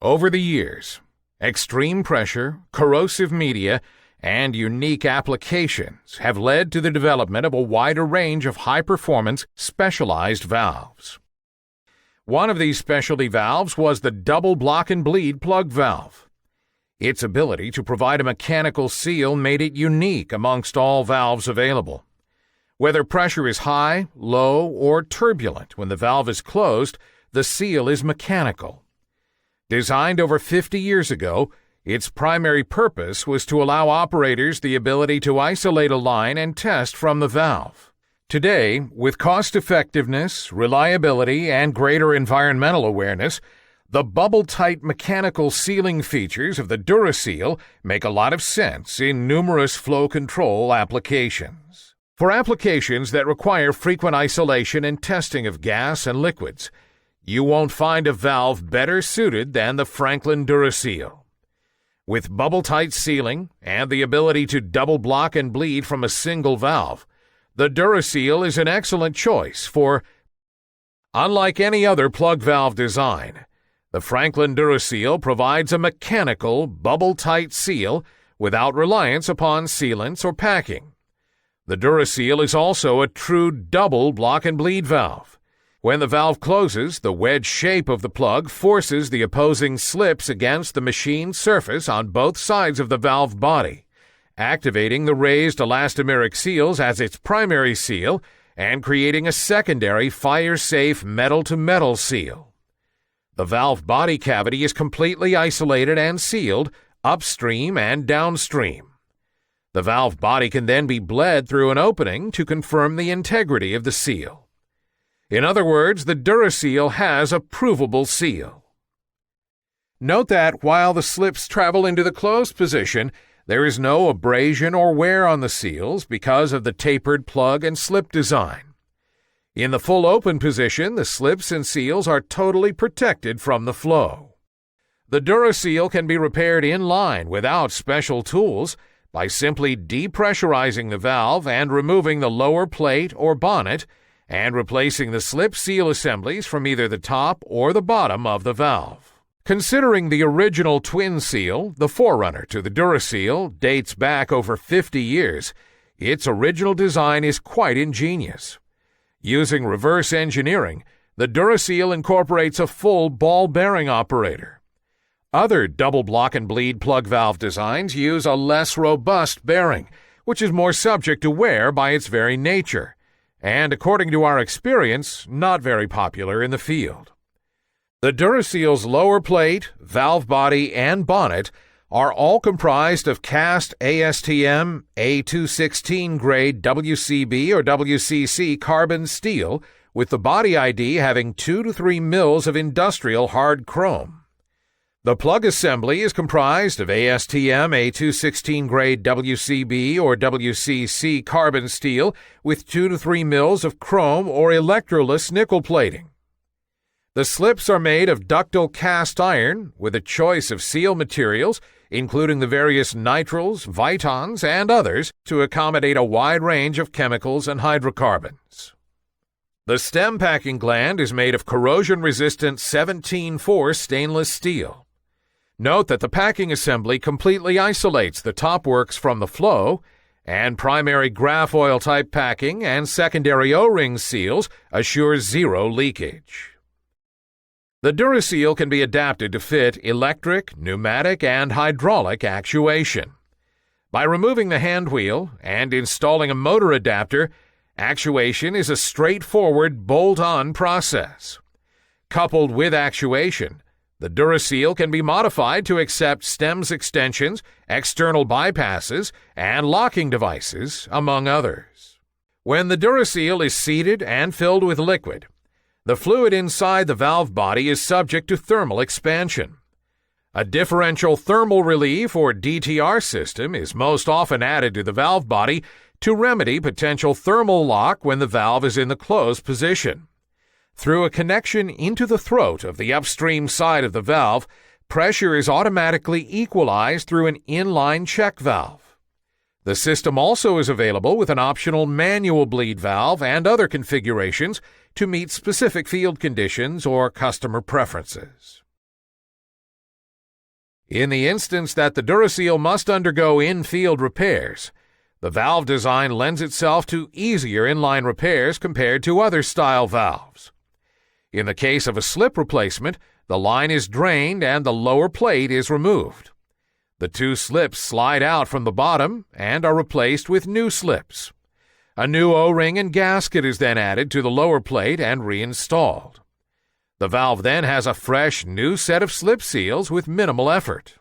Over the years, extreme pressure, corrosive media, and unique applications have led to the development of a wider range of high-performance, specialized valves. One of these specialty valves was the double block and bleed plug valve. Its ability to provide a mechanical seal made it unique amongst all valves available. Whether pressure is high, low, or turbulent when the valve is closed, the seal is mechanical. Designed over 50 years ago, its primary purpose was to allow operators the ability to isolate a line and test from the valve. Today, with cost-effectiveness, reliability, and greater environmental awareness, the bubble-tight mechanical sealing features of the DuraSeal make a lot of sense in numerous flow control applications. For applications that require frequent isolation and testing of gas and liquids, you won't find a valve better suited than the Franklin DuraSeal. With bubble-tight sealing and the ability to double block and bleed from a single valve, the DuraSeal is an excellent choice for. Unlike any other plug valve design, the Franklin DuraSeal provides a mechanical, bubble-tight seal without reliance upon sealants or packing. The DuraSeal is also a true double block and bleed valve. When the valve closes, the wedge shape of the plug forces the opposing slips against the machined surface on both sides of the valve body, activating the raised elastomeric seals as its primary seal and creating a secondary fire-safe metal-to-metal seal. The valve body cavity is completely isolated and sealed upstream and downstream. The valve body can then be bled through an opening to confirm the integrity of the seal. In other words, the DuraSeal has a provable seal. Note that while the slips travel into the closed position, there is no abrasion or wear on the seals because of the tapered plug and slip design. In the full open position, the slips and seals are totally protected from the flow. The DuraSeal can be repaired in line without special tools by simply depressurizing the valve and removing the lower plate or bonnet and replacing the slip seal assemblies from either the top or the bottom of the valve. Considering the original twin seal, the forerunner to the DuraSeal, dates back over 50 years, its original design is quite ingenious. Using reverse engineering, the DuraSeal incorporates a full ball bearing operator. Other double block and bleed plug valve designs use a less robust bearing, which is more subject to wear by its very nature, and according to our experience, not very popular in the field. The DuraSeal's lower plate, valve body, and bonnet are all comprised of cast ASTM A216 grade WCB or WCC carbon steel, with the body ID having 2 to 3 mils of industrial hard chrome. The plug assembly is comprised of ASTM A216 grade WCB or WCC carbon steel with 2 to 3 mils of chrome or electroless nickel plating. The slips are made of ductile cast iron with a choice of seal materials, including the various nitrils, Vitons, and others, to accommodate a wide range of chemicals and hydrocarbons. The stem packing gland is made of corrosion-resistant 17-4 stainless steel. Note that the packing assembly completely isolates the top works from the flow, and primary graph oil type packing and secondary O-ring seals assure zero leakage. The DuraSeal can be adapted to fit electric, pneumatic, and hydraulic actuation. By removing the hand wheel and installing a motor adapter, actuation is a straightforward bolt-on process. Coupled with actuation, the DuraSeal can be modified to accept stems extensions, external bypasses, and locking devices, among others. When the DuraSeal is seated and filled with liquid, the fluid inside the valve body is subject to thermal expansion. A differential thermal relief or DTR system is most often added to the valve body to remedy potential thermal lock when the valve is in the closed position. Through a connection into the throat of the upstream side of the valve, pressure is automatically equalized through an inline check valve. The system also is available with an optional manual bleed valve and other configurations to meet specific field conditions or customer preferences. In the instance that the Duraseal must undergo in-field repairs, the valve design lends itself to easier inline repairs compared to other style valves. In the case of a slip replacement, the line is drained and the lower plate is removed. The two slips slide out from the bottom and are replaced with new slips. A new O-ring and gasket is then added to the lower plate and reinstalled. The valve then has a fresh, new set of slip seals with minimal effort.